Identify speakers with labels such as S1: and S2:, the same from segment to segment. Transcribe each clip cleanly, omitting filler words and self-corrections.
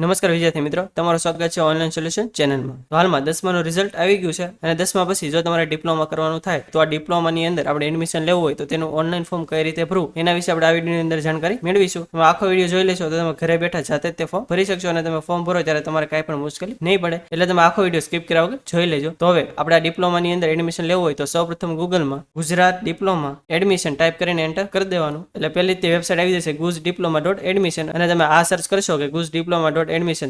S1: નમસ્કાર વિદ્યાર્થી મિત્રો, તમારું સ્વાગત છે ઓનલાઈન સોલ્યુશન ચેનલમાં. તો હાલમાં 10માનું રિઝલ્ટ આવી ગયું છે અને 10મા પછી જો તમારે ડિપ્લોમા કરવાનું થાય તો આ ડિપ્લોમાની અંદર આપણે એડમિશન લેવું હોય તો તેનું ઓનલાઈન ફોર્મ કઈ રીતે ભરવું એના વિશે આપણે આ વિડીયોની અંદર જાણકારી મેળવીશું. તમે આખો વિડીયો જોઈ લેશો તો તમે ઘરે બેઠા જાતે જ તે ફોર્મ ભરી શકશો અને તમે ફોર્મ ભરો ત્યારે તમારે કાંઈ પણ મુશ્કેલી નહીં પડે. એટલે તમે આખો વિડીયો સ્કીપ કર્યા વગર જોઈ લેજો. તો હવે આપણે આ ડિપ્લોમાની અંદર એડમિશન લેવું હોય તો સૌપ્રથમ ગૂગલમાં ગુજરાત ડિપ્લોમા એડમિશન ટાઈપ કરીને એન્ટર કરી દેવાનું. એટલે પહેલી તે વેબસાઇટ આવી જશે guzdiploma.admission અને તમે આ સર્ચ કરશો કે guzdiploma.admission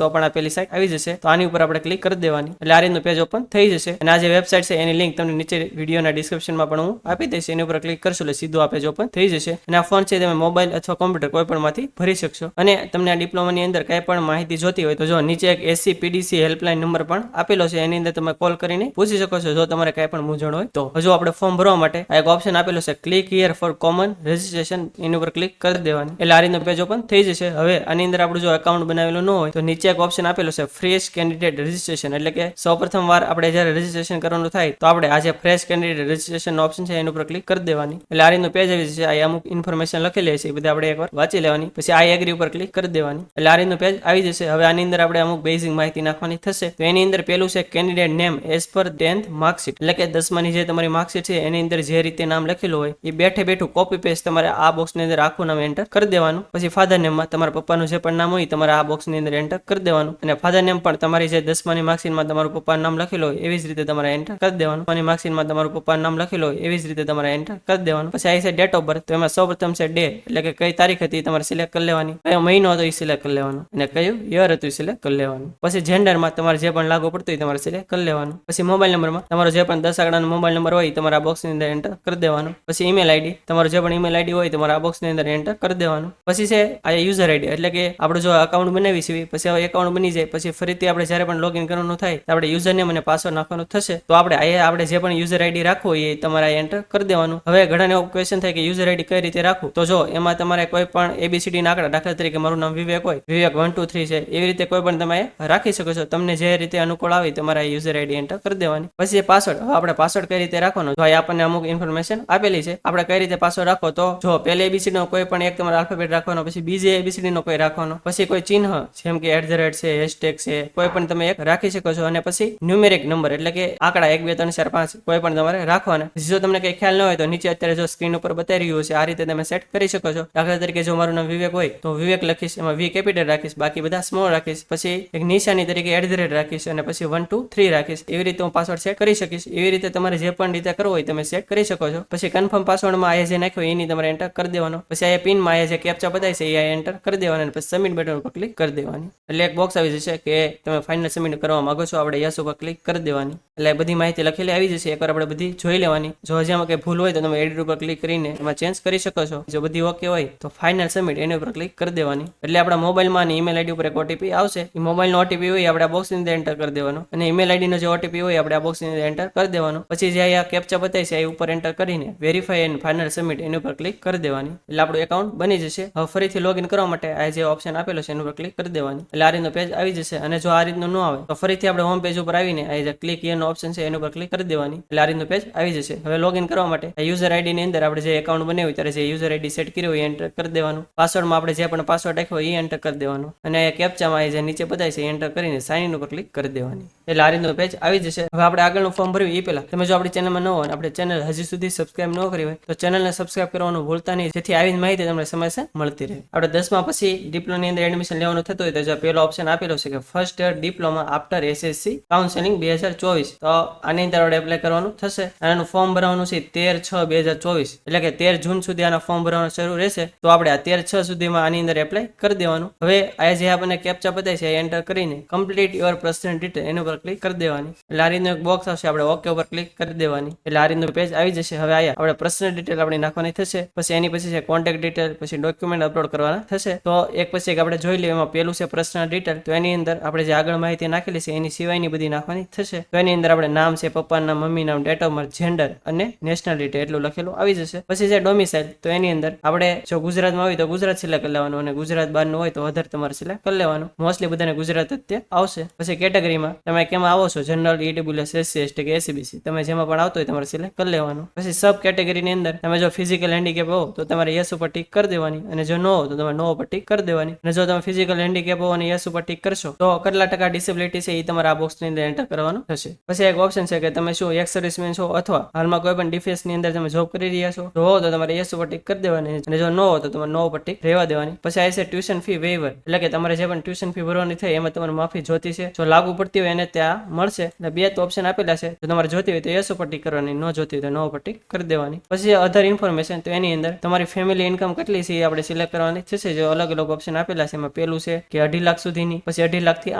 S1: તો પણ આ પેલી સાઇટ આવી જશે. તો આની ઉપર આપણે ક્લિક કરી દેવાની એટલે આ રીતનું પેજ ઓપન થઈ જશે. અને આ જે વેબસાઇટ છે એની લિંક તમને નીચે વિડીયોના ડિસ્ક્રિપ્શનમાં પણ હું આપી દઈશ. એની ઉપર ક્લિક કરશો એટલે સીધું આ પેજ ઓપન થઈ જશે. અને આ ફોન છે તમે મોબાઈલ અથવા કોમ્પ્યુટર કોઈ પણ માંથી ભરી શકશો. અને તમને આ ડિપ્લોમાની અંદર કઈ પણ માહિતી જોતી હોય તો જો નીચે એક SCPDC હેલ્પલાઇન નંબર પણ આપેલો છે, એની અંદર તમે કોલ કરીને પૂછી શકો છો જો તમારે કઈ પણ મૂંઝવણ હોય તો. હજુ આપણે ફોર્મ ભરવા માટે આ એક ઓપ્શન આપેલો છે click here for common registration, એની ઉપર ક્લિક કરી દેવાની એટલે આ રીતનું પેજ ઓપન થઈ જશે. હવે આની અંદર આપણું જો એકાઉન્ટ બનાવેલું ન હોય તો નીચે એક ઓપ્શન આપેલો છે ફ્રેશ કેન્ડિડેટ રજિસ્ટ્રેશન, એટલે કે સૌપ્રથમ વાર આપણે જ્યારે રજિસ્ટ્રેશન કરવાનું થાય તો આપણે આ જે ફ્રેશ કેન્ડિડેટ રજિસ્ટ્રેશન નો ઓપ્શન છે એની ઉપર ક્લિક કરી દેવાની એટલે આ રીતનું પેજ આવી જશે. આ અમુક ઇન્ફોર્મેશન લખેલી છે એ બધી આપણે એકવાર વાંચી લેવાની, પછી આ એગ્રી ઉપર ક્લિક કરી દેવાની એટલે આ રીતનું પેજ આવી જશે. હવે આની અંદર આપણે અમુક બેઝિક માહિતી નાખવાની થશે. તો એની અંદર પેલું છે candidate name as per 10th marksheet, એટલે કે 10માની જે તમારી માર્કશીટ છે એની અંદર જે રીતે નામ લખેલું હોય એ બેઠે બેઠું કોપી પેસ્ટ તમારે આ બોક્સની અંદર આખું નામ એન્ટર કરી દેવાનું. પછી ફાધર નેમમાં તમારા પપ્પાનું જે પણ નામ હોય તમારે આ બોક્સની અંદર એન્ટર કરી દેવાનું. અને ફાધર નેમ પણ તમારી જે 10માની માર્કશીટમાં તમારું પપ્પાનું નામ લખેલું હોય એવી જ રીતે તમારે એન્ટર કરી દેવાનું. માની માર્કશીટમાં તમારું પપ્પાનું નામ લખેલું હોય એવી જ રીતે તમારે એન્ટર કરી દેવાનું. પછી આ છે ડેટ ઓફ બર્થ, તો એમાં સૌપ્રથમ છે ડે, એટલે કે કઈ તારીખ હતી તમારે સિલેક્ટ કરી લેવાની, કયો મહિનો હતો એ સિલેક્ટ કરી લેવાનો અને કયું યર હતું એ સિલેક્ટ કરી લેવાનું. પછી જેન્ડરમાં તમારે જે પણ લાગુ પડતું હોય તમારે સિલેક્ટ કરી લેવાનું. પછી મોબાઈલ નંબરમાં તમારો જે પણ 10 આંકડાનો મોબાઈલ નંબર હોય તમારે આ બોક્સની અંદર એન્ટર કરી દેવાનું. પછી ઈમેલ આઈડી, તમારો જે પણ ઈમેલ આઈડી હોય તમારે આ બોક્સની અંદર એન્ટર કરી દેવાનું. પછી છે આ યુઝર આઈડી, એટલે કે આપણે જો અકાઉન્ટ બનાવી છે પછી હવે એકાઉન્ટ બની જાય પછી ફરીથી આપણે જ્યારે પણ લોગિન કરવાનું થાય તો આપણે યુઝર નેમ અને પાસવર્ડ નાખવાનું થશે. તો આપણે જે પણ યુઝર આઈડી રાખવું હોય એ તમારે એન્ટર કરી દેવાનું. હવે ઘણાને એવો ક્વેશ્ચન થાય કે યુઝર આઈડી કઈ રીતે રાખવું, તો જો એમાં તમારે કોઈ પણ ABCD ના આંકડા, દાખલા તરીકે મારું નામ વિવેક હોય, વિવેક 1 2 3 છે, એવી રીતે કોઈ પણ તમે રાખી શકો છો. તમને જે રીતે અનુકૂળ આવે તમારે યુઝર આઈડી એન્ટર કરી દેવાની. પછી પાસવર્ડ, હવે આપણે પાસવર્ડ કઈ રીતે રાખવાનો, તો આપણને અમુક ઇન્ફોર્મેશન આપેલી છે. આપણે કઈ રીતે પાસવર્ડ રાખો, તો જો પહેલે ABCD નો કોઈ પણ એક તમારે આલ્ફાબેટ રાખવાનો, પછી બીજે ABCD નો કોઈ રાખવાનો, પછી કોઈ ચિહ્ન જેમ કે @ છે, હેશટેગ છે, કોઈ પણ તમે એક રાખી શકો છો. અને પછી ન્યુમેરિક નંબર, એટલે કે આંકડા 1 2 3 4 5 કોઈ પણ તમારે રાખવાના. જો તમને કઈ ખ્યાલ ન હોય તો નીચે અત્યારે જો સ્ક્રીન ઉપર બતાવી રહ્યું છે આ રીતે તમે સેટ કરી શકો છો. દાખલા તરીકે જો મારું નામ વિવેક હોય તો વિવેક લખીશ, એમાં V કેપિટલ રાખીશ, બાકી બધા સ્મોલ રાખીશ, પછી એક નિશાની તરીકે @ રાખીશ અને પછી 1 2 3 રાખીશ. એવી રીતે હું પાસવર્ડ સેટ કરી શકીશ. એવી રીતે તમારે જે પણ રીતે કરવો હોય તમે સેટ કરી શકો છો. પછી કન્ફર્મ પાસવર્ડમાં આ જે નાખ્યો એની તમારે એન્ટર કરી દેવાનો. પછી આ પિનમાં આ જે કેપ્ચા બતાવી છે એ એન્ટર કરી દેવાનો અને પછી સબમિટ બટન ઉપર ક્લિક કરી દેવાની એટલે એક બોક્સ આવી જશે કે તમે ફાઇનલ સબમિટ કરવા માંગો છો. આપણે યસ ઉપર ક્લિક કરી દેવાની એટલે બધી માહિતી લખેલી આવી જશે. એકવાર આપણે બધી જોઈ લેવાની. જો હજામાં કઈ ભૂલ હોય તો તમે એડિટ ઉપર ક્લિક કરીને એમાં ચેન્જ કરી શકો છો. જો બધી ઓકે હોય તો ફાઇનલ સબમિટ એની ઉપર ક્લિક કરી દેવાની એટલે આપણા મોબાઈલમાં અને ઈમેલ આઈડી ઉપર એક OTP આવશે. એ મોબાઈલનો OTP હોય આપણે આ બોક્સની અંદર એન્ટર કરી દેવાનો અને ઈમેલ આઈડીનો જે OTP હોય આપણે આ બોક્સની અંદર એન્ટર કરી દેવાનો. પછી જે આ કેપ્ચા બતાવી છે એ ઉપર એન્ટર કરીને વેરીફાઈ એન્ડ ફાઇનલ સબમિટ એની ઉપર ક્લિક કરી દેવાની એટલે આપણું એકાઉન્ટ બની જશે. હવે ફરીથી લોગિન કરવા માટે આ જે ઓપ્શન આપેલો છે એની ઉપર ક્લિક કરી દેવાની એટલે આ રીતનો પેજ આવી જશે. અને જો આ રીતનું ન આવે તો ફરીથી આપણે હોમ પેજ ઉપર આવીને આ જે ક્લિક હિયર નો ઓપ્શન છે એની ઉપર ક્લિક કરી દેવાની એટલે આ રીતનું પેજ આવી જશે. હવે લોગિન કરવા માટે આ યુઝર આઈડી ની અંદર આપણે જે એકાઉન્ટ બનાવ્યું ત્યારે જે યુઝર આઈડી સેટ કર્યો એ એન્ટર કરી દેવાનું. પાસવર્ડમાં આપણે જે પણ પાસવર્ડ રાખ્યો એ એન્ટર કરી દેવાનું અને કેપ્ચામાં જે નીચે બતાવી છે એ એન્ટર કરીને સાઇન ઇન ઉપર ક્લિક કરી દેવાની એટલે આ રીતનું પેજ આવી જશે. હવે આપણે આગળનું ફોર્મ ભર્યું એ પહેલા તમે જો આપણી ચેનલમાં ન હોય, આપણે ચેનલ હજી સુધી સબસ્ક્રાઇબ ન કરી હોય તો ચેનલને સબસ્ક્રાઇબ કરવાનું ભૂલતા નહીં, જેથી આવી માહિતી તમને સમયસર મળતી રહે. આપણે 10મા પછી ડિપ્લોમાની અંદર એડમિશન લેવાનું થતું હોય તો જો પહેલો ઓપ્શન આપેલો છે કે first year diploma after SSC counselling 2024, તો આની અંદર આપણે એપ્લાય કરવાનું થશે. આનું ફોર્મ ભરવાનું છે 13/6/2024, એટલે કે 13 જૂન સુધી આના ફોર્મ ભરવાનું શરૂ રહેશે. તો આપણે આ 13/6 સુધીમાં આની અંદર એપ્લાય કરી દેવાનું. હવે આ જે આપણને કેપ્ચા બતાવી છે એ એન્ટર કરીને કમ્પ્લીટ યોર પર્સનલ ડિટેલ એની ઉપર ક્લિક કરી દેવાની એટલે આ રીતનું એક બોક્સ આવશે. આપણે ઓકે ઉપર ક્લિક કરી દેવાની એટલે આ રીતનું પેજ આવી જશે. હવે આયા આપણે પર્સનલ ડિટેલ આપણી નાખવાની થશે. પછી એની પછી છે કોન્ટેક્ટ ડિટેલ, પછી ડોક્યુમેન્ટ અપલોડ કરવાના થશે. તો એક પછી એક આપણે જોઈ લઈએ. એમાં પેલું છે પર્સનલ ડિટેલ, તો એની અંદર આપણે જે આગળ માહિતી નાખેલી છે એની સિવાયની બધી નાખવાની થશે. તો એની અંદર આપણે નામ છે, પપ્પાનું નામ, મમ્મી નામ, ડેટ ઓફ બર્થ, જેન્ડર અને નેશનાલિટી એટલું લખેલું આવી જશે. પછી છે ડોમિસાઇલ, તો એની અંદર આપણે જો ગુજરાતમાં હોય તો ગુજરાત સિલેક્ટ કરી લેવાનું અને ગુજરાત બહારનું હોય તો અધર તમારે સિલેક્ટ કરી લેવાનું. મોસ્ટલી બધાને ગુજરાત જ તે આવશે. પછી કેટેગરીમાં તમે કેમાં આવો છો, જનરલ, ઈડબ્લ્યુએસ, એસસી, એસટી કે એસીબીસી, તમે જેમાં પણ આવતો હોય તમારે સિલેક્ટ કરી લેવાનું. પછી સબ કેટેગરીની અંદર તમે જો ફિઝિકલ હેન્ડીકેપ હો તો તમારે યસ ઉપર ટીક કરી દેવાની અને જો નો હો તો તમારે નો ઉપર ટીક કરી દેવાની. અને જો તમે ફિઝિકલ હેન્ડીકેપ હો અને યસ ઉપર ટીક કરશો તો કેટલા ટકા ડિસેબિલિટી છે એ તમારે આ બોક્સની અંદર એન્ટર કરવાનું થશે. પછી એક ઓપ્શન છે કે તમે શું એક્સ સર્વિસમેન છો અથવા હાલમાં કોઈ પણ ડિફેન્સની અંદર તમે જોબ કરી રહ્યા છો, જો હો તો તમારે યસ ઉપર ટીક કરી દેવાની અને જો નો હો તો તમારે નો ઉપર ટીક રહેવા દેવાની. પછી આ છે ટ્યુશન ફી વેઈવર, એટલે કે તમારે જે પણ ટ્યુશન ફી ભરવાની થાય એમાં તમારે માફી જોતી છે, જો લાગુ પડતી હોય એને ત્યાં મળશે. એટલે બે તો ઓપ્શન આપેલા છે, જો તમારે જોતી હોય તો યસ ઉપર ટીક કરવાની, ન જોતી હોય તો નો ઉપર ટીક કરી દેવાની. પછી અધર ઇન્ફોર્મેશન, તો એની અંદર તમારી ફેમિલી ઇન્કમ કેટલી છે એ આપણે સિલેક્ટ કરવાની થશે. જો અલગ અલગ ઓપ્શન આપેલા છે એમાં પેલું છે કે 2.5 લાખ સુધીની, પછી 2.5 લાખ થી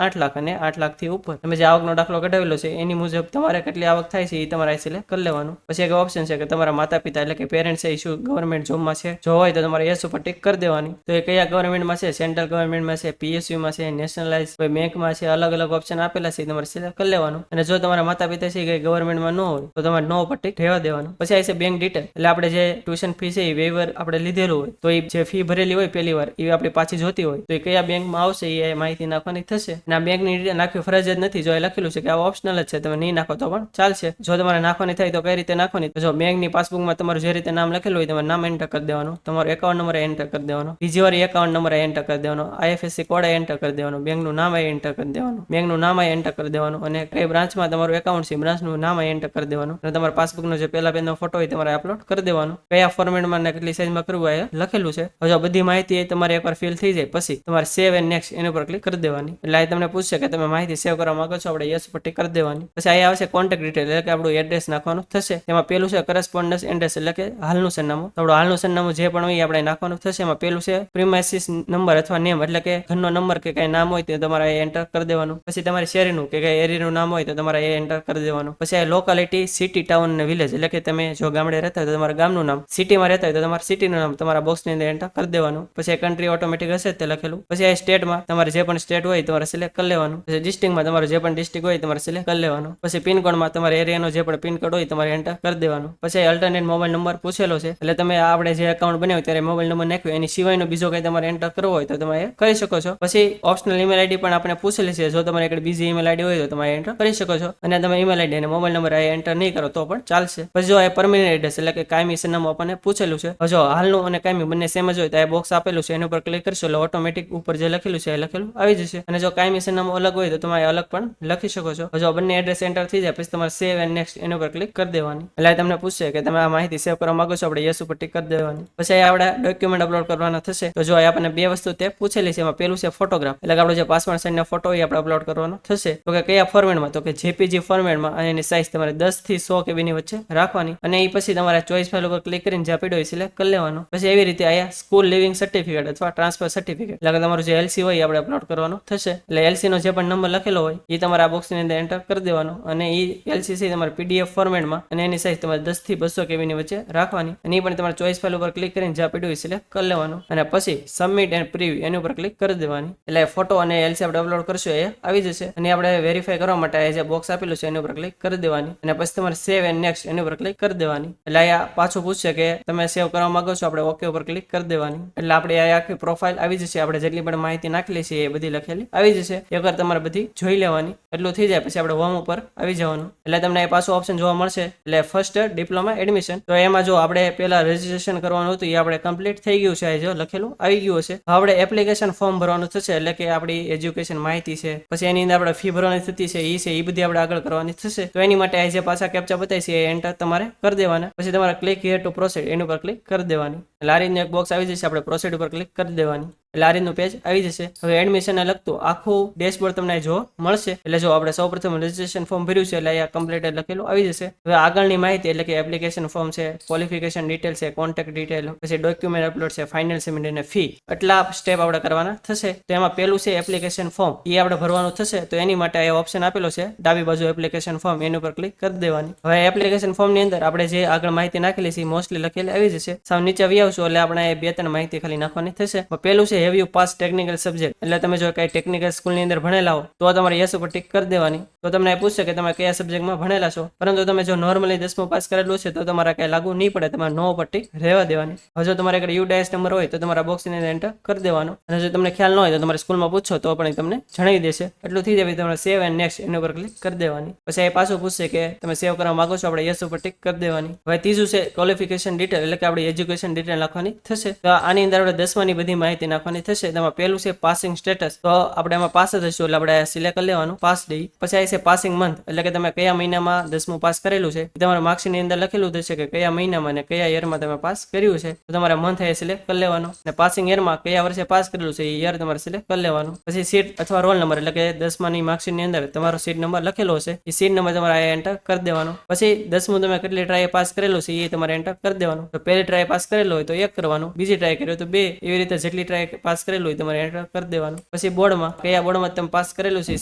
S1: 8 લાખ અને 8 લાખ થી ઉપર તમે જે આવકનો દાખલો કઢાવેલો છે એની મુજબ તમારે કેટલી આવક થાય છે એ તમારે સિલેક્ટ કરી લેવાનું. પછી એક ઓપ્શન છે કે તમારા માતા પિતા એટલે કે પેરેન્ટ્સ છે એ શું ગવર્મેન્ટ જોબમાં છે, જો હોય તો તમારે યસ ઉપર ટીક કરી દેવાની. તો એ કયા ગવર્મેન્ટમાં છે, સેન્ટ્રલ ગવર્મેન્ટમાં છે, પીએસયુમાં છે, નેશનલાઇઝ કોઈ બેંકમાં છે, અલગ અલગ ઓપ્શન આપેલા છે તમારે સિલેક્ટ કરી લેવાનું. અને જો તમારા માતા પિતા છે કે ગવર્મેન્ટમાં ન હોય તો તમારે નો ઉપર ટીક રહેવા દેવાનું. પછી આ છે બેંક ડિટેલ, એટલે આપણે જે ટ્યુશન ફી છે એ વેઈવર આપણે લીધેલું હોય તો એ જે ફી ભરેલી હોય પહેલી વાર એ આપણે પાછી જોતી હોય તો એ કયા બેંકમાં આવશે એ માહિતી નાખવાની થશે. અને આ બેંકની ડિટેલ નાખવી ફરજિયાત નથી, જો એ લખેલું છે કે આ ઓપ્શનલ જ છે, તમે નહીં નાખો તો પણ ચાલશે. જો તમારે નાખવાની થાય તો કઈ રીતે નાખવાની, તો જો બેંકની પાસબુકમાં તમારું જે રીતે નામ લખેલું હોય તમારે નામ એન્ટર કરી દેવાનું, તમારો એકાઉન્ટ નંબર એન્ટર કરી દેવાનો, બીજી વાર એકાઉન્ટ નંબર એન્ટર કરી દેવાનો, આઈએફએસસી કોડ એન્ટર કરી દેવાનો, બેંકનું નામ એન્ટર કરી દેવાનું, બેંકનું નામ એન્ટર કરી દેવાનું અને કઈ બ્રાન્ચમાં તમારું એકાઉન્ટ છે બ્રાન્ચનું નામ એન્ટર કરી દેવાનું અને તમારા પાસબુકનો જે પહેલા પેજનો ફોટો હોય તમારે અપલોડ કરી દેવાનું. કયા ફોર્મેટમાં ને કેટલી સાઇઝમાં કરવું હોય લખેલું છે. હવે બધી માહિતી તમારે એકવાર ફિલ થઈ જાય પછી તમારે સેવ એન્ડ નેક્સ્ટ એની ઉપર ક્લિક કરી દેવાની. એટલે આ તમને પૂછશે કે તમે માહિતી સેવ કરવા માંગો છો, આપણે યસ ઉપર ટિક કરી દેવાની. પછી અહીંયા આવશે કોન્ટેક્ટ ડિટેલ, એટલે કે આપણું એડ્રેસ નાખવાનું થશે. એમાં પેલું છે કરસ્પોન્ડન્સ એડ્રેસ, એટલે કે હાલનું સરનામું, આપણું હાલનું સરનામું જે પણ હોય આપણે નાખવાનું થશે. એમાં પેલું છે પ્રીમાઇસીસ નંબર અથવા નેમ, એટલે કે ઘરનો નંબર કે કઈ નામ હોય તો તમારે એન્ટર કરી દેવાનું. પછી તમારી શેરીનું કે કઈ એરિયાનું નામ હોય તો તમારે એ એન્ટર કરી દેવાનું. પછી આ લોકાલિટી, સિટી, ટાઉન અને વિલેજ, એટલે કે તમે જો ગામડે રહેતા હોય તો તમારા ગામનું નામ, સિટીમાં રહેતા હોય તો તમારા સિટીનું નામ તમારા બોક્સની અંદર એન્ટર કરી દેવાનું. પછી કન્ટ્રી ઓટોમેટિક હશે તે લખેલું. પછી આ સ્ટેટમાં તમારે જે પણ સ્ટેટ હોય તમારે સિલેક્ટ કરી લેવાનું. પછી ડિસ્ટ્રિક્ટમાં તમારે જે પણ ડિસ્ટ્રિક્ટ હોય તમારે સિલેક્ટ કરી લેવાનું. પછી પિનકોડમાં તમારે એરિયાનો જે પણ પિનકોડ હોય તમારે એન્ટર કરી દેવાનું. પછી અલ્ટરનેટ મોબાઈલ નંબર પૂછેલો છે, એટલે તમે આપણે જે એકાઉન્ટ બનાવ્યું ત્યારે મોબાઈલ નંબર નાખ્યો એની સિવાયનો બીજો કંઈ તમારે એન્ટર કરવો હોય તો તમે એ કરી શકો છો. પછી ઓપ્શનલ ઈમેલ આઈડી પણ આપણે પૂછેલી છે, જો તમારે એક બીજી ઈમેલ આઈડી હોય તો તમે એન્ટર કરી શકો છો. અને તમે ઈમેલ આઈડી અને મોબાઈલ નંબર એન્ટર નહીં કરો તો પણ ચાલશે. પછી જો આ પરમેનન્ટ એડ્રેસ, એટલે કે કાયમી સરનામું આપણને પૂછેલું છે. જો હાલનું અને કાયમી બંને સેમ જ હોય તો આ બોક્સ આપેલું છે એની ઉપર ક્લિક કરશો એટલે ઓટોમેટિક ઉપર જે લખેલું છે એ લખેલું આવી જશે. અને જો કાયમી સરનામું અલગ હોય તો તમે અલગ પણ લખી શકો છો. જો બંને એડ્રેસ એન્ટર થઈ જાય પછી તમારે સેવ એન્ડ નેક્સ્ટ એની ઉપર ક્લિક કરી દેવાની. એટલે તમને પૂછશે કે તમે આ માહિતી સેવ કરવા માંગો છો, આપણે યસ ઉપર ટિક કરી દેવાની. પછી આપણે ડોક્યુમેન્ટ અપલોડ કરવાના થશે. તો જો આપણને બે વસ્તુ તે પૂછેલી છે, એમાં પેલું છે ફોટોગ્રાફ, એટલે કે આપણો જે પાસપોર્ટ સાઇઝનો ફોટો હોય આપણે અપલોડ કરવાનો થશે. તો કે કયા ફોર્મેટમાં, તો કે જેપીજી ફોર્મેટમાં અને એની સાઇઝ તમારે 10 થી 100 KB ની વચ્ચે રાખવાની. અને એ પછી તમારે ચોઈસ ફાઇલ ઉપર ક્લિક કરીને જ્યાં પીડ્યો સિલેક્ટ કરી લેવાનું. પછી એવી રીતે અહીંયા સ્કૂલ લિવિંગ સર્ટિફિકેટ અથવા ટ્રાન્સફર સર્ટિફિકેટ, એટલે કે તમારું જે એલસી હોય આપણે અપલોડ કરવાનું થશે. એટલે એલસી નો જે પણ નંબર લખેલો હોય એ તમારે આ બોક્સની અંદર એન્ટર કરી દેવાનો. અને એ એલસી છે તમારે પીડીએફ ફોર્મેટમાં અને એની સાઇઝ તમારે 10 થી 200 KB ની વચ્ચે રાખવાની. અને એ પણ તમારે ચોઈસ ફાઇલ ઉપર ક્લિક કરીને જ્યાં પીડ્યું સિલેક્ટ કરી લેવાનું. અને પછી સબમિટ એન્ડ પ્રિવ્યુ એની ઉપર ક્લિક કરી દેવાની. એટલે ફોટો અને એલસી આપણે અપલોડ કરશું એ આવી જશે. અને આપણે વેરીફાઈ કરવા માટે જે બોક્સ આપેલું છે એની ઉપર ક્લિક કરી દેવાની. અને પછી તમારે સેવ એન્ડ નેક્સ્ટ એની ઉપર ક્લિક કરી દેવાની. એટલે અહીંયા પાછું પૂછશે કે તમે સેવ કરવા માંગો છો, આપણે ઓકે ઉપર ક્લિક કરી દેવાની. એટલે આપણે આ આખી પ્રોફાઇલ આવી જશે. આપણે જેટલી પણ માહિતી નાખેલી છે એ બધી લખેલી આવી જશે. એકવાર તમારે બધી જોઈ લેવાની. એટલું થઈ જાય પછી આપણે હોમ ઉપર આવી જવાનું. એટલે તમને પાછું ઓપ્શન જોવા મળશે, એટલે ફર્સ્ટ ડિપ્લોમા એડમિશન. તો એમાં જો આપણે પહેલા રજીસ્ટ્રેશન કરવાનું હતું એ આપણે કમ્પ્લીટ થઈ ગયું છે, જો લખેલું આવી ગયું હશે. આપણે એપ્લિકેશન ફોર્મ ભરવાનું થશે, એટલે કે આપણી એજ્યુકેશન માહિતી છે, પછી એની અંદર આપણે ફી ભરવાની થતી છે એ બધી આપણે આગળ કરવાની થશે. તો એની માટે આ જે પાછા કેપ્ચા બતાવી છે એ એન્ટર તમારે કરી દેવાના. પછી તમારે ક્લિક હિયર ટુ પ્રોસીડ એની ઉપર ક્લિક કરી દેવાની. એટલે આ રીતનું એક બોક્સ આવી જશે, આપણે પ્રોસીડ ઉપર ક્લિક કરી દેવાની. એટલે આ રીતનું પેજ આવી જશે. હવે એડમિશનને લગતું આખું ડેશબોર્ડ તમને જોવા મળશે. એટલે જો આપણે સૌપ્રથમ રજીસ્ટ્રેશન ફોર્મ ભર્યું છે એટલે અહીંયા કમ્પ્લીટ લખેલું આવી જશે. હવે આગળની માહિતી એટલે કે એપ્લિકેશન ફોર્મ છે, ક્વોલિફિકેશન ડિટેલ છે, કોન્ટેક્ટ ડિટેલ, પછી ડોક્યુમેન્ટ અપલોડ છે, ફાઇનલ સેમેન્ટ અને ફી, એટલા સ્ટેપ આપણે કરવાના થશે. તો એમાં પેલું છે એપ્લિકેશન ફોર્મ, એ આપણે ભરવાનું થશે. તો એની માટે આ ઓપ્શન આપેલો છે ડાબી બાજુ એપ્લિકેશન ફોર્મ, એની ઉપર ક્લિક કરી દેવાની. હવે એપ્લિકેશન ફોર્મ ની અંદર આપણે જે આગળ માહિતી નાખેલી છે મોસ્ટલી લખેલી આવી જશે. સાવ નીચે આવી આવશું એટલે આપણે 2-3 માહિતી ખાલી નાખવાની થશે. પેલું છે have you pass technical subject, એટલે તમે જો કઈ ટેકનિકલ સ્કૂલની અંદર ભણેલા હો તો તમારે યસ ઉપર ટીક કરી દેવાની. તો તમને પૂછશે કે તમે કયા સબ્જેક્ટમાં ભણેલા છો, પરંતુ તમે જો નોર્મલી 10મું પાસ કરેલું છે તો તમારે કઈ લાગુ નહીં પડે, તમારે નો ઉપર ટીક રહેવા દેવાની. હવે જો તમારે આગળ યુડાયસ નંબર હોય તો તમારા બોક્સની અંદર એન્ટર કરી દેવાનો, અને જો તમને ખ્યાલ ન હોય તો તમારે સ્કૂલમાં પૂછો તો પણ તમને જણાવી દેશે. એટલું થઈ જાય તમારે સેવ એન્ડ નેક્સ્ટ એના ઉપર ક્લિક કરી દેવાની. પછી એ પાછું પૂછશે કે તમે સેવ કરવા માંગો છો, આપણે યસ ઉપર ટીક કરી દેવાની. હવે ત્રીજું છે ક્વોલિફિકેશન ડિટેલ, એટલે કે આપણી એજ્યુકેશન ડિટેલ નાખવાની થશે. તો આની અંદર આપણે 10માની બધી માહિતી નાખવાની થશે. તેમાં પહેલું છે પાસિંગ સ્ટેટસ, તો આપણે એમાં પાસ જ હશું એટલે આપણે સિલેક્ટ કરી લેવાનું પાસ ડે. પછી આ છે પાસિંગ મંથ, એટલે કે તમે કયા મહિનામાં 10મું પાસ કરેલું છે, તમારા માર્કશીટની અંદર લખેલું થશે કે કયા મહિનામાં અને કયા યરમાં તમે પાસ કર્યું છે, તો તમારે મંથ એ સિલેક્ટ કરી લેવાનો. અને પાસિંગ યરમાં કયા વર્ષે પાસ કરેલું છે એ યર તમારે સિલેક્ટ કરી લેવાનું. પછી સીટ અથવા રોલ નંબર, એટલે કે 10માની માર્કશીટની અંદર તમારો સીટ નંબર લખેલો હશે, એ સીટ નંબર તમારે એન્ટર કરી દેવાનો. પછી 10મું તમે કેટલી ટ્રાય પાસ કરેલું છે એ તમારે એન્ટર કરી દેવાનું. તો પહેલી ટ્રાય પાસ કરેલો હોય તો 1 કરવાનું, બીજી ટ્રાય કર્યો તો 2, એવી રીતે જેટલી ટ્રાય પાસ કરેલું હોય તમારે એન્ટર કરી દેવાનું. પછી બોર્ડમાં કયા બોર્ડમાં તમે પાસ કરેલું છે એ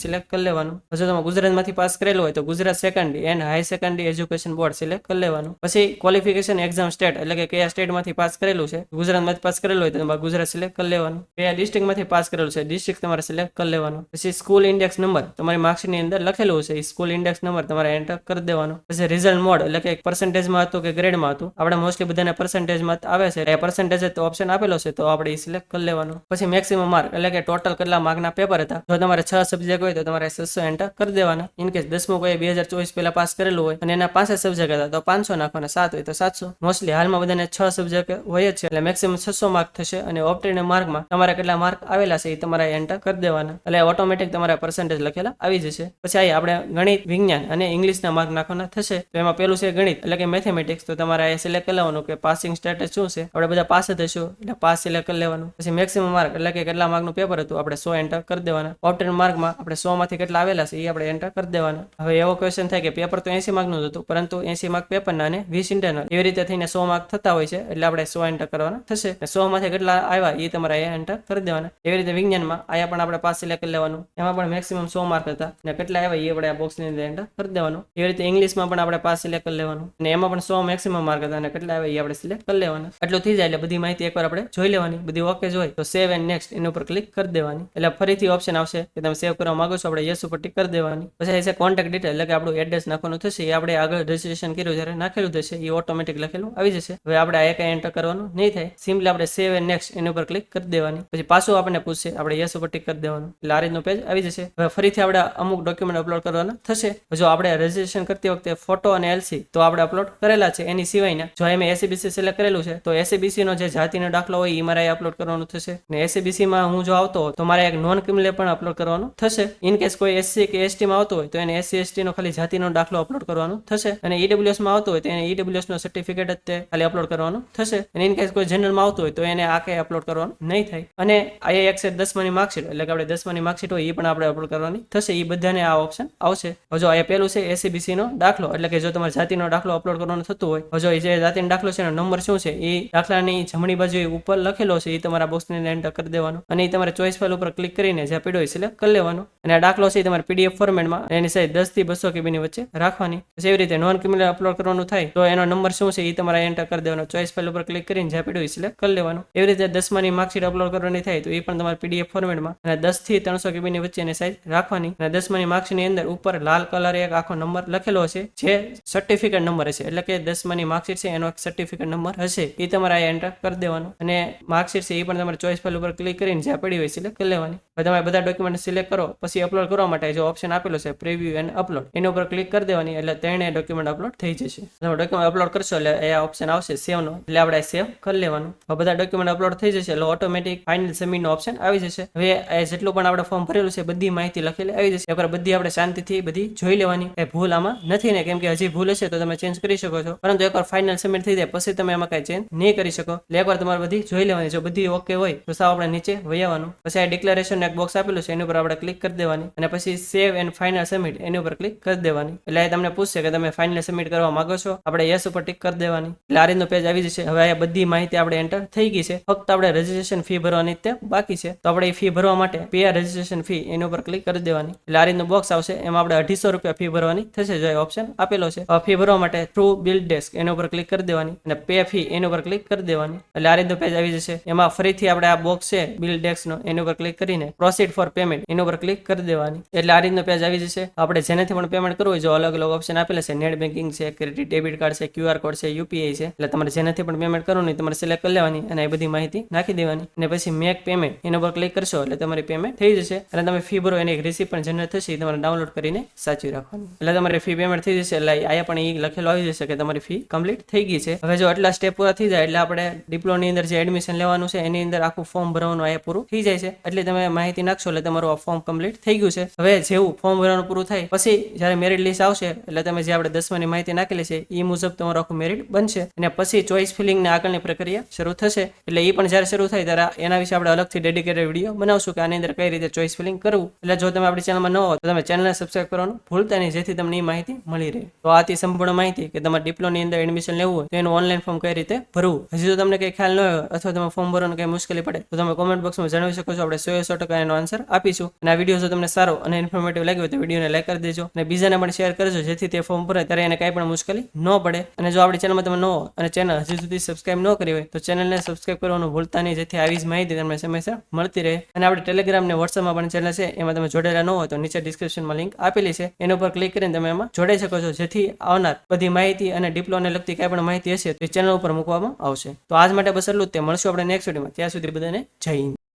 S1: સિલેક્ટ કરી લેવાનું. જો તમે ગુજરાતમાંથી પાસ કરેલું હોય તો Gujarat secondary and high secondary education board select કરી લેવાનું. પછી ક્વોલિફિકેશન એક્ઝામ સ્ટેટ, એટલે કે કયા સ્ટેટમાંથી પાસ કરેલું છે, ગુજરાતમાંથી પાસ કરેલું હોય તો તમારે ગુજરાત સિલેક્ટ કરી લેવાનું. કયા ડિસ્ટ્રિક્ટમાંથી પાસ કરેલું છે, ડિસ્ટ્રિક્ટ તમારે સિલેક્ટ કરી લેવાનું. પછી સ્કૂલ ઇન્ડેક્સ નંબર તમારી માર્કશીટની અંદર લખેલું છે, એ સ્કૂલ ઇન્ડેક્સ નંબર તમારે એન્ટર કરી દેવાનો. પછી રિઝલ્ટ મોડ, એટલે કે પર્સન્ટેજમાં હતું કે ગ્રેડમાં હતું, આપણે મોસ્ટલી બધાને પર્સન્ટેજમાં આવે છે, એ પર્સન્ટેજ તો ઓપ્શન આપેલો છે તો આપણે એ સિલેક્ટ કરી લેવાનું. પછી મેક્સિમમ માર્ક, એટલે કે ટોટલ કેટલા માર્કના પેપર હતા, જો તમારે 6 સબ્જેક્ટ હોય તો તમારે 600 એન્ટર કરી દેવાના. ઇન કેસ 10મું કોઈ 2024 પહેલા પાસ કરેલું હોય અને એના 5 સબ્જેક્ટ હતા તો 500 નાખવાના, 7 હોય તો 700. મોસ્ટલી હાલમાં બધાને 6 સબ્જેક્ટ હોય જ છે, એટલે મેક્સિમમ 600 માર્ક થશે. અને ઓપ્ટેન માર્કમાં તમારે કેટલા માર્ક આવેલા છે એ તમારે એન્ટર કરી દેવાના, એટલે ઓટોમેટિક તમારા પર્સન્ટેજ લખેલા આવી જશે. પછી આપણે ગણિત, વિજ્ઞાન અને ઇંગ્લિશના માર્ક નાખવાના થશે. તો એમાં પેલું છે ગણિત, એટલે કે મેથેમેટિક્સ, તો તમારે સિલેક્ટ કરી લેવાનું કે પાસિંગ સ્ટેટસ શું છે, આપણે બધા પાસ જ હશું એટલે પાસ સિલેક્ટ કરી લેવાનું. પછી મેક્સિમમ માર્ક, એટલે કે કેટલા માર્કનું પેપર હતું, આપણે 100 એન્ટર કરી દેવાના. ઓપ્ટેન માર્કમાં આપણે 100માંથી કેટલા આવેલા છે એ આપણે એન્ટર કરી દેવાના. હવે એવો ક્વેશ્ચન થાય કે પેપર તો 80 માર્કનું હતું, પરંતુ 80 માર્ક પેપરના અને 20 ઇન્ટરનલ, એવી રીતે થઈને 100 માર્ક થતા હોય છે, એટલે આપણે 100 એન્ટર કરવાના થશે. 100માંથી કેટલા આવ્યા એ તમારે અહીંયા એન્ટર કરી દેવાના. એવી રીતે વિજ્ઞાનમાં આયા પણ આપણે પાસ સિલેક્ટ કરી લેવાનું, એમાં પણ મેક્સિમમ 100 માર્ક હતા અને કેટલા આવ્યા એ આપણે આ બોક્સની અંદર એન્ટર કરી દેવાનું. એવી રીતે ઇંગ્લિશમાં પણ આપણે પાસ સિલેક્ટ કરી લેવાનું, અને એમાં પણ 100 મેક્સિમમ માર્ક હતા અને કેટલા આવ્યા એ આપણે સિલેક્ટ કરી લેવાના. એટલું થઈ જાય એટલે બધી માહિતી એકવાર આપણે જોઈ લેવાની. બધી ઓકે જ હોય તો સેવ એન્ડ નેક્સ્ટ એના ઉપર ક્લિક કરી દેવાની, એટલે ફરીથી ઓપ્શન આવશે કે તમે સેવ કરવા માંગો છો, આપણે યસ ઉપર ટિક કરી દેવાની. પછી છે કોન્ટેક્ટ ડિટેલ, એટલે કે આપણું એડ્રેસ નાખવાનું થશે, એ આપણે આગળ રજીસ્ટ્રેશન કર્યું જ્યારે નાખેલું થશે એ ઓટોમેટિક લખેલું આવી જશે. હવે આપણે આ કંઈ એન્ટર કરવાનું નહીં થાય, સિમ્પલી આપણે સેવ એન્ડ નેક્સ્ટ એના ઉપર ક્લિક કરી દેવાની. પછી પાછું આપણને પૂછશે, આપણે યસ ઉપર ટિક કરી દેવાનું, એટલે આ રીતનું પેજ આવી જશે. હવે ફરીથી આપણે અમુક ડોક્યુમેન્ટ અપલોડ કરવાના થશે. જો આપણે રજીસ્ટ્રેશન કરતી વખતે ફોટો અને એલસી તો આપણે અપલોડ કરેલા છે, એની સિવાયના જો એમ એસસીબીસી સિલેક્ટ કરેલું છે તો એસસીબીસી નો જે જાતિનો દાખલો હોય એ મારે અપલોડ કરવાનું થશે. ને એસસીબીસી માં હું જો આવતો તો મારે એક નોન ક્રિમિનલ પણ અપલોડ કરવાનું થશે. ઇન કેસ કોઈ એસસી કે એસટી માં આવતો હોય તો એને એસસી એસટી નો ખાલી જાતિનો દાખલો અપલોડ કરવાનું થશે. અને ઈડબ્લ્યુએસ માં આવતો હોય તો એને ઈડબ્લ્યુએસ નો સર્ટિફિકેટ જ તે ખાલી અપલોડ કરવાનું થશે. અને ઇન કેસ કોઈ જનરલ માં આવતો હોય તો એને આ કઈ અપલોડ કરવાનું નહીં થાય. અને IAX 10માની માર્કશીટ, એટલે કે આપણે 10માની માર્કશીટ હોય એ પણ આપણે અપલોડ કરવાની થશે. એ બધાને આ ઓપ્શન આવશે. જો આ પેલું છે એસસીબીસી નો દાખલો, એટલે કે જો તમારે જાતિનો દાખલો અપલોડ કરવાનો થતું હોય, જો એ જે જાતિનો દાખલો છે એનો નંબર શું છે એ દાખલાની જમણી બાજુ ઉપર લખેલો છે એ તમારા બોક્સની એન્ટર કરી દેવાનો. અને એ તમારે ચોઈસ ફાઇલ ઉપર ક્લિક કરીને જે પીડ્યો સિલેક્ટ કરી લેવાનો. અને આ દાખલો છે તમારે PDF ફોર્મેટમાં એની સાઈઝ 10 થી 200 KB ની વચ્ચે રાખવાની. એવી રીતે નોન ક્રિમિનલ અપલોડ કરવાનું થાય તો એનો નંબર શું છે એ તમારે એન્ટર કરી દેવાનો. ચોઈસ ફાઇલ ઉપર ક્લિક કરીને જે પીડ્યો સિલેક્ટ કરી લેવાનો. એવી રીતે 10માની માર્કશીટ અપલોડ કરવાની થાય તો એ પણ તમારે PDF ફોર્મેટમાં અને 10 થી 300 KB ની વચ્ચે એની સાઈઝ રાખવાની. અને 10માની માર્કશીટની અંદર ઉપર લાલ કલર એક આખો નંબર લખેલો હશે જે સર્ટિફિકેટ નંબર હશે, એટલે કે 10માની માર્કશીટ છે એનો એક સર્ટિફિકેટ નંબર હશે એ તમારે આ એન્ટર કરી દેવાનો. અને માર્કશીટ છે એ પણ તમારે ચોઈસ ફાઇલ ઉપર ક્લિક કરીને જ્યાં પડી હોય સિલેક્ટ કરી લેવાની. હવે તમે બધા ડોક્યુમેન્ટ સિલેક્ટ કરો પછી અપલોડ કરવા માટે જો ઓપ્શન આપેલો છે પ્રિવ્યુ એન્ડ અપલોડ, એના ઉપર ક્લિક કરી દેવાની, એટલે ત્રણેય ડોક્યુમેન્ટ અપલોડ થઈ જશે. તમે ડોક્યુમેન્ટ અપલોડ કરશો એટલે એ ઓપ્શન આવશે સેવ નો, એટલે આપણે સેવ કરી લેવાનું. હવે બધા ડોક્યુમેન્ટ અપલોડ થઈ જશે એટલે ઓટોમેટિક ફાઇનલ સબમિટ નો ઓપ્શન આવી જશે. હવે જેટલું પણ આપણે ફોર્મ ભરેલું છે બધી માહિતી લખેલી આવી જશે. એકવાર બધી આપણે શાંતિથી બધી જોઈ લેવાની. એ ભૂલ આમાં નથી ને, કેમ કે હજી ભૂલ હશે તો તમે ચેન્જ કરી શકો છો, પરંતુ એકવાર ફાઇનલ સબમિટ થઈ જાય પછી તમે એમાં કઈ ચેન્જ નહીં કરી શકો. એટલે એકવાર તમારે બધી જોઈ લેવાની. જો બધી ઓકે હોય તો સાવ આપણે નીચે વહી આવવાનું. પછી આ ડિક્લેરેશન એક બોક્સ આપેલું છે એની ઉપર આપણે ક્લિક કરી દેવાની અને પછી સેવ એન્ડ ફાઇનલ સબમિટ એની ઉપર ક્લિક કરી દેવાની. એટલે એ તમને પૂછશે કે તમે ફાઇનલ સબમિટ કરવા માંગો છો, આપણે યસ ઉપર ટિક કરી દેવાની. એટલે આ રીતનું પેજ આવી જશે. હવે આ બધી માહિતી આપણે એન્ટર થઈ ગઈ છે, ફક્ત આપણે રજીસ્ટ્રેશન ફી ભરવાની તે બાકી છે. તો આપણે એ ફી ભરવા માટે પે રજીસ્ટ્રેશન ફી એની ઉપર ક્લિક કરી દેવાની. એટલે આ રીતનું બોક્સ આવશે, એમાં આપણે 250 રૂપિયા ફી ભરવાની થશે. જો એ ઓપ્શન આપેલો છે. ફી ભરવા માટે થ્રુ બિલ ડેસ્ક એની ઉપર ક્લિક કરી દેવાની અને પે ફી એની ઉપર ક્લિક કરી દેવાની. એટલે આ રીતનું પેજ આવી જશે. એમાં ફરીથી આપણે આ બોક્સ છે બિલ ડેસ્ક નો એની ઉપર ક્લિક કરીને પ્રોસીડ ફોર પેમેન્ટ એની ઉપર ક્લિક કરી દેવાની. એટલે આ રીતનું પેજ આવી જશે. આપણે જેનાથી પણ પેમેન્ટ કરવું હોય, જો અલગ અલગ ઓપ્શન આપેલા છે, નેટ બેન્કિંગ છે, ક્રેડિટ ડેબિટ કાર્ડ છે, QR કોડ છે, UPI છે. એટલે તમારે જેનાથી પણ પેમેન્ટ કરવું નહીં તમારે સિલેક્ટ કરી લેવાની અને એ બધી માહિતી નાખી દેવાની અને પછી મેક પેમેન્ટ એના ઉપર ક્લિક કરશો એટલે તમારી પેમેન્ટ થઈ જશે. અને તમે ફી ભરો એની એક રિસીપ્ટ પણ જનરેટ થશે, તમારે ડાઉનલોડ કરીને સાચવી રાખવાની. એટલે તમારી ફી પેમેન્ટ થઈ જશે. એટલે અહીંયા પણ એ લખેલું આવી જશે કે તમારી ફી કમ્પ્લીટ થઈ ગઈ છે. હવે જો આટલા સ્ટેપ પૂરા થઈ જાય એટલે આપણે ડિપ્લોની અંદર જે એડમિશન લેવાનું છે એની અંદર આખું ફોર્મ ભરવાનું અહીંયા પૂરું થઈ જાય છે. એટલે તમે માહિતી નાખશો એટલે તમારું આ ફોર્મ કમ્પ્લીટ થઈ ગયું છે. હવે જેવું ફોર્મ ભરવાનું પૂરું થાય પછી જ્યારે મેરિટ લિસ્ટ આવશે એટલે તમે જે આપણે 10માની માહિતી નાખેલી છે એ મુજબ તમારું આખું મેરિટ બનશે અને પછી ચોઇસ ફિલિંગ ને આગળની પ્રક્રિયા શરૂ થશે. એટલે એ પણ જ્યારે શરૂ થાય ત્યારે એના વિશે આપણે અલગથી ડેડિકેટેડ વિડીયો બનાવશું કે આની અંદર કઈ રીતે ચોઇસ ફિલિંગ કરવું. એટલે જો તમે આપણી ચેનલમાં ન હો તો તમે ચેનલને સબસ્ક્રાઇબ કરવાનું ભૂલતા નહીં, જેથી તમને એ માહિતી મળી રહે. તો આથી સંપૂર્ણ માહિતી કે તમારે ડિપ્લોની અંદર એડમિશન લેવું હોય તો એનું ઓનલાઈન ફોર્મ કઈ રીતે ભરવું. હજી જો તમને કઈ ખ્યાલ ન હોય અથવા તમે ફોર્મ ભરવાનું કઈ મુશ્કેલી પડે તો તમે કોમેન્ટ બોક્સમાં જણાવી શકો છો. આપણે 100% એનો આન્સર આપીશું. અને આ વિડીયો જો તમને સારો અને ઇન્ફોર્મેટિવ લાગ્યો હોય તો વિડીયોને લાઈક કરી દેજો અને બીજાને પણ શેર કરજો, જેથી તે ફોર્મ ભરે ત્યારે એને કઈ પણ મુશ્કેલી ન પડે. અને જો આપણી ચેનલમાં તમે ન હો અને ચેનલ હજી સુધી સબસ્ક્રાઇબ ન કરી હોય તો ચેનલને સબસ્ક્રાઇબ કરવાનું ભૂલતા નહીં, જેથી આવી જ માહિતી તમને સમયસર મળતી રહે. અને આપણે ટેલિગ્રામ ને વોટ્સઅપમાં પણ ચેનલ છે, એમાં તમે જોડેલા ન હોય તો નીચે ડિસ્ક્રિપ્શનમાં લિંક આપેલી છે, એના ઉપર ક્લિક કરીને તમે એમાં જોડાઈ શકો છો, જેથી આવનાર બધી માહિતી અને ડિપ્લોને લગતી કઈ પણ માહિતી હશે તો ચેનલ ઉપર મૂકવામાં આવશે. તો આજ માટે બસ એટલું જ. તે મળશું આપણે નેક્સ્ટ વિડીયોમાં. ત્યાં સુધી બધાને જય હિન્દ.